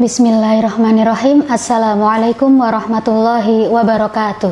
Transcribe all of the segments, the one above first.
Bismillahirrahmanirrahim. Assalamualaikum warahmatullahi wabarakatuh.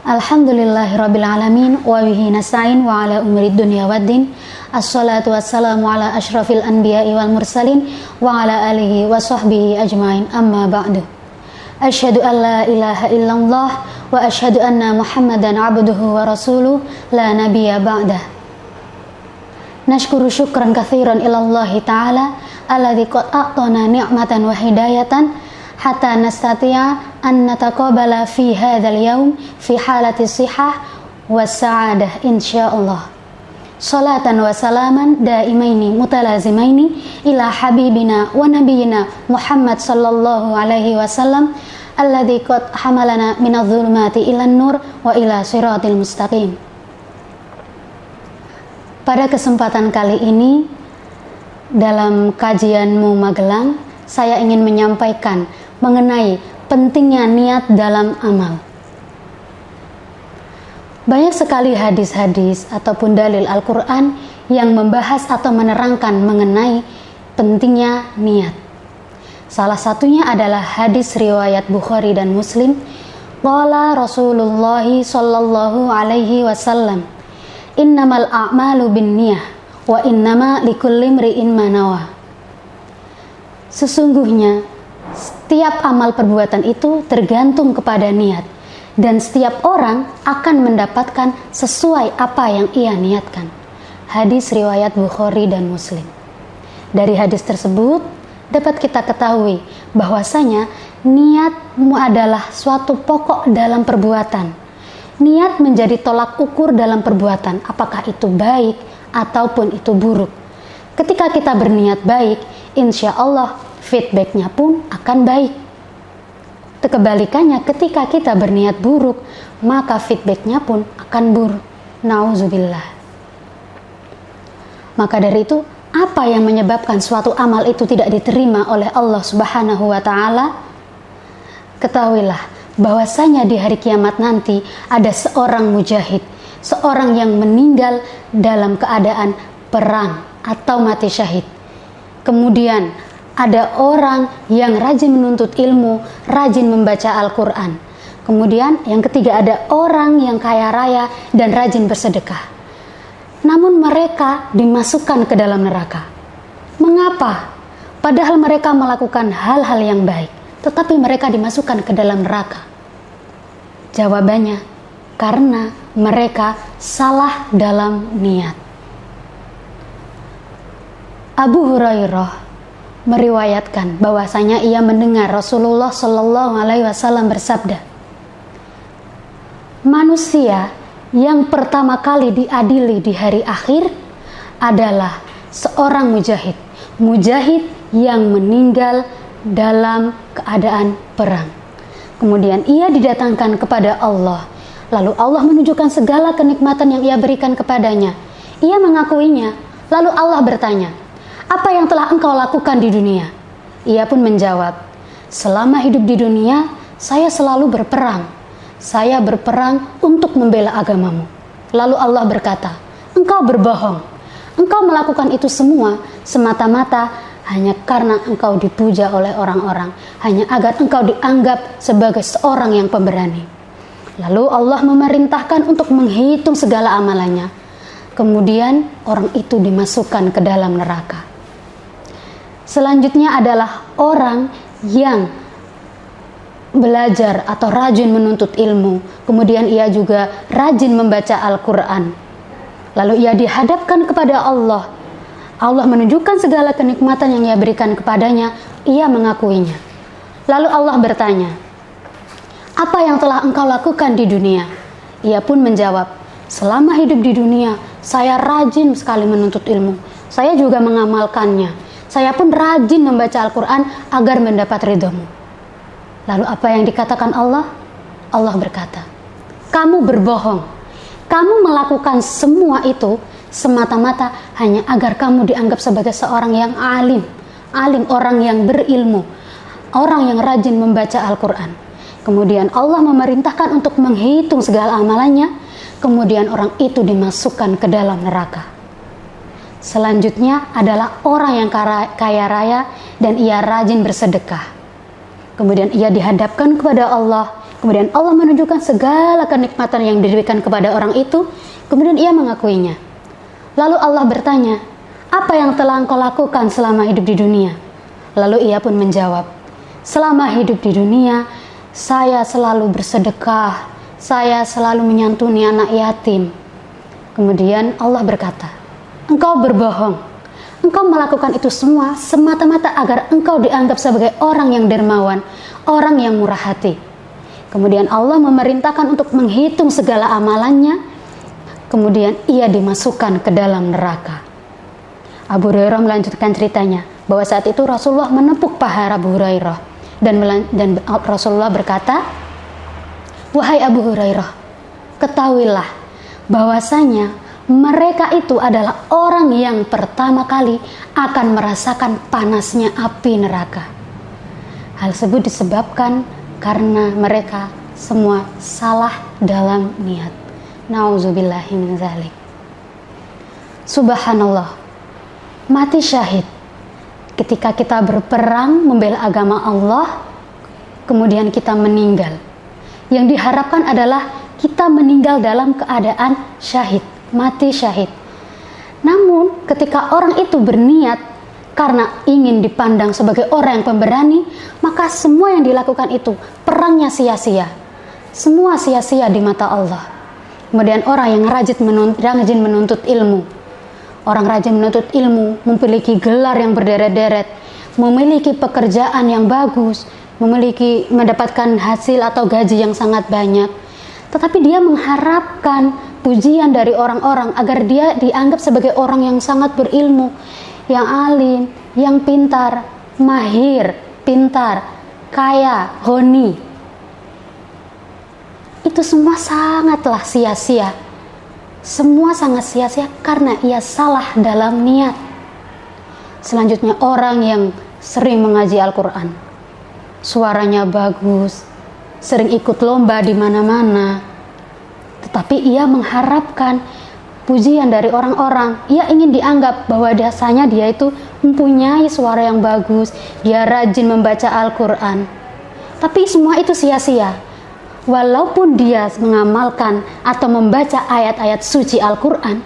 Alhamdulillahirabbil alamin wa bihi nasta'in wa ala umuri dunya waddin. Assalatu wassalamu ala asyrafil anbiya'i wal mursalin wa ala alihi wa sahbihi ajmain. Amma ba'du. Asyhadu an la ilaha illallah wa asyhadu anna Muhammadan abduhu wa rasuluh la nabiyya ba'dah. Nashkuru syukran katsiran ilallahi ta'ala alladzi qad a'tana ni'matan wa hidayatan hatta nastati'a an nataqabala fi hadzal yaum fi halati shihah was sa'adah insyaallah. Salatan wa salaman daimaini mutalazimaini ila habibina wa nabiyyina Muhammad sallallahu alaihi wasallam alladzi qad hamalana minadh-dhulumati ilan nur wa ila siratil mustaqim. Pada kesempatan kali ini dalam kajianmu Magelang, saya ingin menyampaikan mengenai pentingnya niat dalam amal. Banyak sekali hadis-hadis ataupun dalil Al-Quran yang membahas atau menerangkan mengenai pentingnya niat. Salah satunya adalah hadis riwayat Bukhari dan Muslim. Qala Rasulullah sallallahu alaihi wasallam, innamal a'malu binniyah wa innama likulli imri'in ma nawa. Sesungguhnya setiap amal perbuatan itu tergantung kepada niat, dan setiap orang akan mendapatkan sesuai apa yang ia niatkan. Hadis riwayat Bukhari dan Muslim. Dari hadis tersebut dapat kita ketahui bahwasanya niatmu adalah suatu pokok dalam perbuatan. Niat menjadi tolak ukur dalam perbuatan, apakah itu baik ataupun itu buruk. Ketika kita berniat baik, insya Allah feedbacknya pun akan baik. Kebalikannya, ketika kita berniat buruk, maka feedbacknya pun akan buruk. Nauzubillah. Maka dari itu, apa yang menyebabkan suatu amal itu tidak diterima oleh Allah Subhanahu wa Ta'ala? Ketahuilah bahwasanya di hari kiamat nanti ada seorang mujahid, seorang yang meninggal dalam keadaan perang atau mati syahid. Kemudian ada orang yang rajin menuntut ilmu, rajin membaca Al-Quran. Kemudian yang ketiga ada orang yang kaya raya dan rajin bersedekah. Namun mereka dimasukkan ke dalam neraka. Mengapa? Padahal mereka melakukan hal-hal yang baik, tetapi mereka dimasukkan ke dalam neraka. Jawabannya, karena mereka salah dalam niat. Abu Hurairah meriwayatkan bahwasanya ia mendengar Rasulullah Shallallahu Alaihi Wasallam bersabda, manusia yang pertama kali diadili di hari akhir adalah seorang mujahid, mujahid yang meninggal dalam keadaan perang. Kemudian ia didatangkan kepada Allah. Lalu Allah menunjukkan segala kenikmatan yang ia berikan kepadanya. Ia mengakuinya. Lalu Allah bertanya, apa yang telah engkau lakukan di dunia? Ia pun menjawab, selama hidup di dunia, saya selalu berperang. Saya berperang untuk membela agamamu. Lalu Allah berkata, engkau berbohong. Engkau melakukan itu semua semata-mata hanya karena engkau dipuja oleh orang-orang, hanya agar engkau dianggap sebagai seorang yang pemberani. Lalu Allah memerintahkan untuk menghitung segala amalannya. Kemudian orang itu dimasukkan ke dalam neraka. Selanjutnya adalah orang yang belajar atau rajin menuntut ilmu. Kemudian ia juga rajin membaca Al-Quran. Lalu ia dihadapkan kepada Allah. Allah menunjukkan segala kenikmatan yang ia berikan kepadanya. Ia mengakuinya. Lalu Allah bertanya, apa yang telah engkau lakukan di dunia? Ia pun menjawab, selama hidup di dunia, saya rajin sekali menuntut ilmu. Saya juga mengamalkannya. Saya pun rajin membaca Al-Quran agar mendapat ridhamu. Lalu apa yang dikatakan Allah? Allah berkata, kamu berbohong. Kamu melakukan semua itu semata-mata hanya agar kamu dianggap sebagai seorang yang alim, orang yang berilmu, orang yang rajin membaca Al-Quran. Kemudian Allah memerintahkan untuk menghitung segala amalannya. Kemudian orang itu dimasukkan ke dalam neraka. Selanjutnya adalah orang yang kaya raya dan ia rajin bersedekah. Kemudian ia dihadapkan kepada Allah. Kemudian Allah menunjukkan segala kenikmatan yang diberikan kepada orang itu. Kemudian ia mengakuinya. Lalu Allah bertanya, apa yang telah engkau lakukan selama hidup di dunia? Lalu ia pun menjawab, selama hidup di dunia, saya selalu bersedekah. Saya selalu menyantuni anak yatim. Kemudian Allah berkata, engkau berbohong. Engkau melakukan itu semua semata-mata agar engkau dianggap sebagai orang yang dermawan, orang yang murah hati. Kemudian Allah memerintahkan untuk menghitung segala amalannya. Kemudian ia dimasukkan ke dalam neraka. Abu Hurairah melanjutkan ceritanya bahwa saat itu Rasulullah menepuk paha Abu Hurairah dan Rasulullah berkata, wahai Abu Hurairah, ketahuilah bahwasanya mereka itu adalah orang yang pertama kali akan merasakan panasnya api neraka. Hal tersebut disebabkan karena mereka semua salah dalam niat. Nauzubillahi min dzalik. Subhanallah, mati syahid ketika kita berperang membela agama Allah, kemudian kita meninggal. Yang diharapkan adalah kita meninggal dalam keadaan syahid, mati syahid. Namun ketika orang itu berniat karena ingin dipandang sebagai orang yang pemberani, maka semua yang dilakukan itu perangnya sia-sia. Semua sia-sia di mata Allah. Kemudian orang yang rajin menuntut ilmu. Orang rajin menuntut ilmu memiliki gelar yang berderet-deret, memiliki pekerjaan yang bagus, mendapatkan hasil atau gaji yang sangat banyak. Tetapi dia mengharapkan pujian dari orang-orang agar dia dianggap sebagai orang yang sangat berilmu, yang alim, yang pintar, mahir, pintar, kaya, honi. Itu semua sangatlah sia-sia. Semua sangat sia-sia karena ia salah dalam niat. Selanjutnya orang yang sering mengaji Al-Quran, suaranya bagus, sering ikut lomba di mana-mana, tetapi ia mengharapkan pujian dari orang-orang. Ia ingin dianggap bahwa dasarnya dia itu mempunyai suara yang bagus, dia rajin membaca Al-Quran. Tapi semua itu sia-sia. Walaupun dia mengamalkan atau membaca ayat-ayat suci Al-Quran,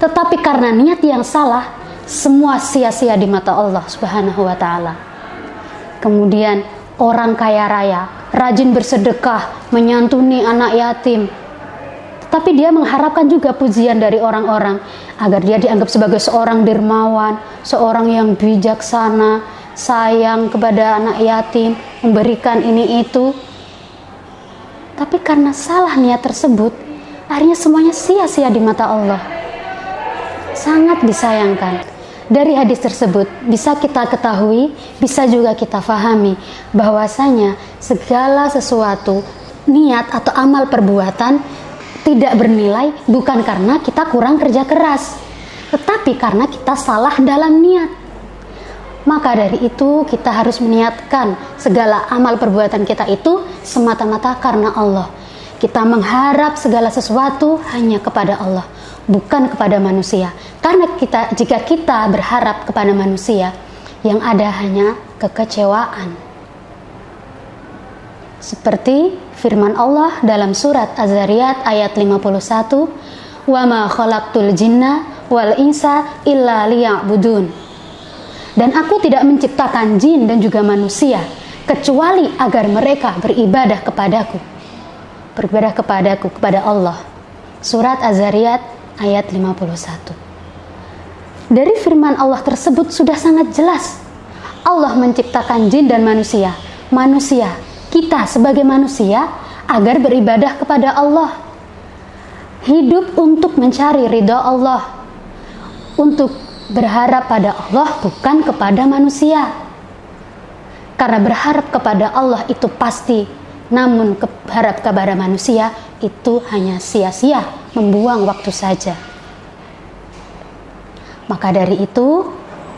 tetapi karena niat yang salah, semua sia-sia di mata Allah Subhanahu wa Ta'ala. Kemudian orang kaya raya, rajin bersedekah, menyantuni anak yatim, tapi dia mengharapkan juga pujian dari orang-orang agar dia dianggap sebagai seorang dermawan, seorang yang bijaksana, sayang kepada anak yatim, memberikan ini itu. Tapi karena salah niat tersebut, akhirnya semuanya sia-sia di mata Allah. Sangat disayangkan. Dari hadis tersebut bisa kita ketahui, bisa juga kita fahami bahwasanya segala sesuatu, niat atau amal perbuatan tidak bernilai bukan karena kita kurang kerja keras, tetapi karena kita salah dalam niat. Maka dari itu kita harus meniatkan segala amal perbuatan kita itu semata-mata karena Allah. Kita mengharap segala sesuatu hanya kepada Allah, bukan kepada manusia. Karena jika kita berharap kepada manusia, yang ada hanya kekecewaan. Seperti firman Allah dalam surat Az-Zariyat ayat 51, "Wa ma khalaqtul jinna wal insa illa liya'budun." Dan aku tidak menciptakan jin dan juga manusia kecuali agar mereka beribadah kepadaku. Beribadah kepadaku, kepada Allah. Surat Az-Zariyat ayat 51. Dari firman Allah tersebut sudah sangat jelas. Allah menciptakan jin dan manusia. Manusia, kita sebagai manusia agar beribadah kepada Allah. Hidup untuk mencari ridha Allah. Untuk berharap pada Allah bukan kepada manusia. Karena berharap kepada Allah itu pasti, namun berharap kepada manusia itu hanya sia-sia, membuang waktu saja. Maka dari itu,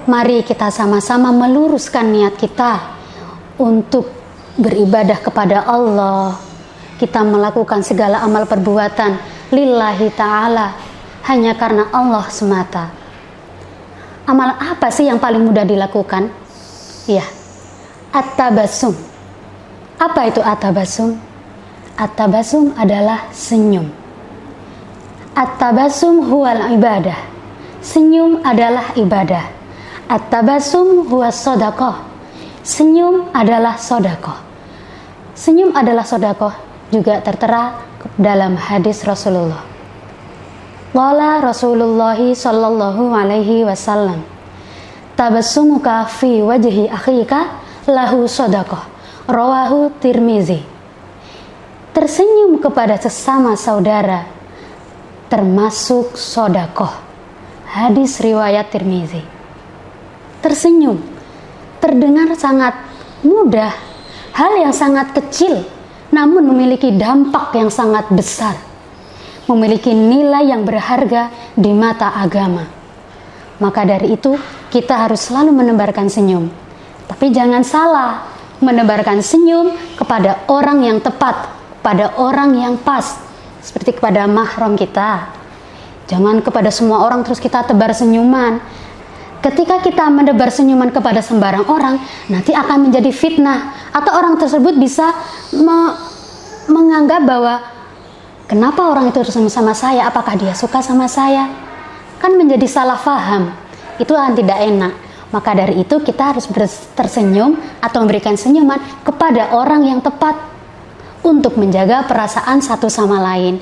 mari kita sama-sama meluruskan niat kita untuk beribadah kepada Allah. Kita melakukan segala amal perbuatan lillahi ta'ala, hanya karena Allah semata. amalan apa sih yang paling mudah dilakukan? Ya, at-tabassum. Apa itu at-tabassum? At-tabassum adalah senyum. At-tabassum huwal ibadah. Senyum adalah ibadah. At-tabassum huwas shadaqah. Senyum adalah sedekah. Senyum adalah sedekah juga tertera dalam hadis Rasulullah. Qala Rasulullah sallallahu alaihi wasallam, tabassumuka fi wajhi akhika lahu sedekah. Rawahu Tirmizi. Tersenyum kepada sesama saudara termasuk sedekah. Hadis riwayat Tirmizi. Tersenyum terdengar sangat mudah, hal yang sangat kecil, namun memiliki dampak yang sangat besar, memiliki nilai yang berharga di mata agama. Maka dari itu, kita harus selalu menebarkan senyum. Tapi jangan salah, menebarkan senyum kepada orang yang tepat, pada orang yang pas, seperti kepada mahram kita. Jangan kepada semua orang terus kita tebar senyuman. Ketika kita menebar senyuman kepada sembarang orang, nanti akan menjadi fitnah, atau orang tersebut bisa menganggap bahwa kenapa orang itu tersenyum sama saya, apakah dia suka sama saya? Kan menjadi salah faham. Itu yang tidak enak. Maka dari itu kita harus tersenyum atau memberikan senyuman kepada orang yang tepat untuk menjaga perasaan satu sama lain.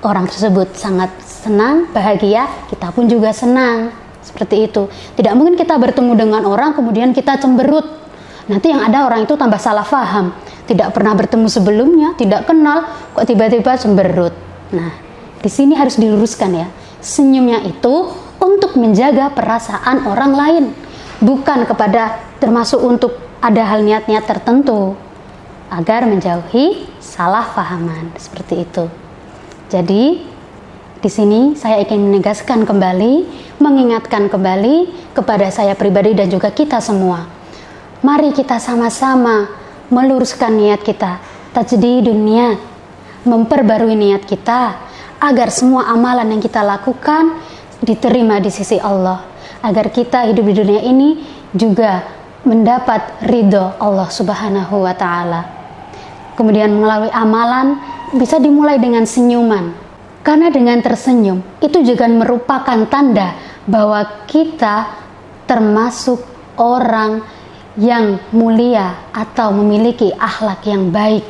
Orang tersebut sangat senang, bahagia, kita pun juga senang. Seperti itu. Tidak mungkin kita bertemu dengan orang kemudian kita cemberut. Nanti yang ada orang itu tambah salah faham. Tidak pernah bertemu sebelumnya, tidak kenal, kok tiba-tiba cemberut. Nah, di sini harus diluruskan ya. Senyumnya itu untuk menjaga perasaan orang lain, bukan kepada termasuk untuk ada hal niat-niat tertentu agar menjauhi salah fahaman. Seperti itu. Jadi di sini saya ingin menegaskan kembali, mengingatkan kembali kepada saya pribadi dan juga kita semua. Mari kita sama-sama meluruskan niat kita, tajdidun niat, memperbarui niat kita agar semua amalan yang kita lakukan diterima di sisi Allah, agar kita hidup di dunia ini juga mendapat ridho Allah Subhanahu wa taala. Kemudian melalui amalan bisa dimulai dengan senyuman. Karena dengan tersenyum itu juga merupakan tanda bahwa kita termasuk orang yang mulia atau memiliki akhlak yang baik.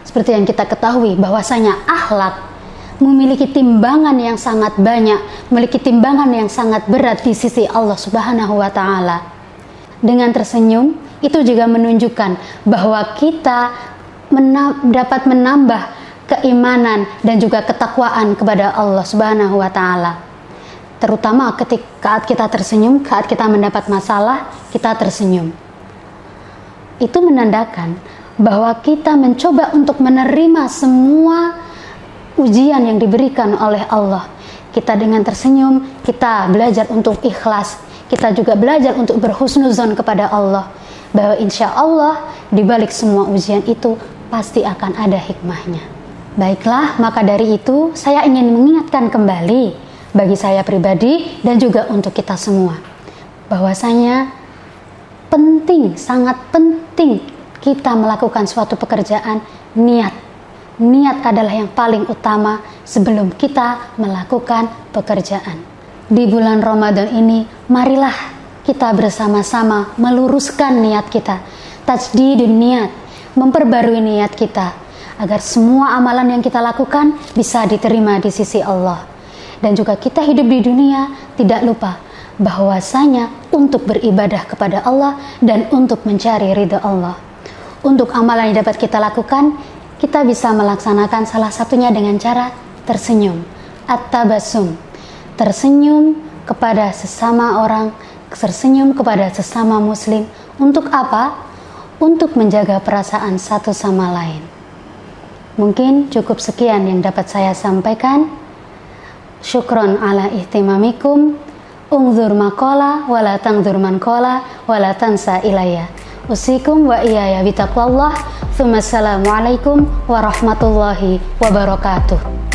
Seperti yang kita ketahui bahwasanya akhlak memiliki timbangan yang sangat banyak, memiliki timbangan yang sangat berat di sisi Allah Subhanahu wa taala. Dengan tersenyum itu juga menunjukkan bahwa kita dapat menambah keimanan dan juga ketakwaan kepada Allah Subhanahu wa taala. Terutama ketika kita tersenyum, saat kita mendapat masalah, kita tersenyum. Itu menandakan bahwa kita mencoba untuk menerima semua ujian yang diberikan oleh Allah. Kita dengan tersenyum, kita belajar untuk ikhlas. Kita juga belajar untuk berhusnuzon kepada Allah. Bahwa insya Allah di balik semua ujian itu pasti akan ada hikmahnya. Baiklah, maka dari itu saya ingin mengingatkan kembali bagi saya pribadi dan juga untuk kita semua bahwasanya penting, sangat penting kita melakukan suatu pekerjaan. Niat adalah yang paling utama sebelum kita melakukan pekerjaan. Di bulan Ramadan ini, marilah kita bersama-sama meluruskan niat kita, tajdidun niat, memperbarui niat kita agar semua amalan yang kita lakukan bisa diterima di sisi Allah. Dan juga kita hidup di dunia tidak lupa bahwasanya untuk beribadah kepada Allah dan untuk mencari ridha Allah. Untuk amalan yang dapat kita lakukan, kita bisa melaksanakan salah satunya dengan cara tersenyum, at-tabassum. Tersenyum kepada sesama orang, tersenyum kepada sesama muslim. Untuk apa? Untuk menjaga perasaan satu sama lain. Mungkin cukup sekian yang dapat saya sampaikan. Syukron ala ihtimamikum. Ungzur maqala wala tangzur man qala wala tansa ilayya. Usikum wa iyaya bitaqwallah. Assalamualaikum warahmatullahi wabarakatuh.